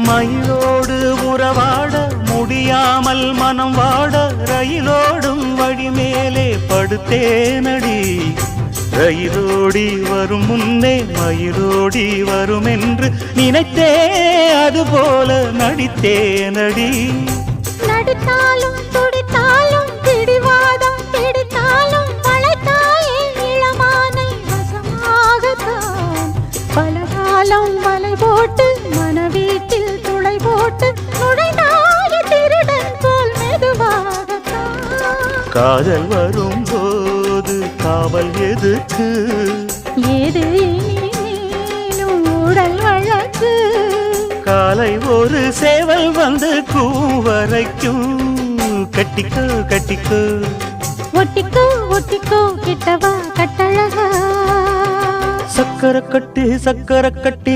மயிலோடு உறவாட முடியாமல் மனம் வாட ரயிலோடும் வழி மேலே படுத்தேனடி. ரயிலோடி வரும் முன்னே மயிலோடி வரும் என்று நினைத்தே அதுபோல நடித்தேனடி. நடித்தாலும் துடித்தாலும் பிடிவாதம் பிடித்தாலும் வளைத்தாயே இளமானை வசமாகத்தான். பலகாலம் வலை போட்டு மனவீட்டில் துளை போட்டு நுழைந்தாய திருடன் போல் மெதுவாகத்தான். காதல் வரும்போது காவல் எதுக்கு? ஏது இனிமேலும் உடல் வழக்கு. காலை ஒரு சேவல் வந்து கூவரைக்கும். கட்டிக்கோ கட்டிக்கோ ஒட்டிக்கோ ஒட்டிக்கோ கிட்டவா கட்டழகா. சக்கரை கட்டி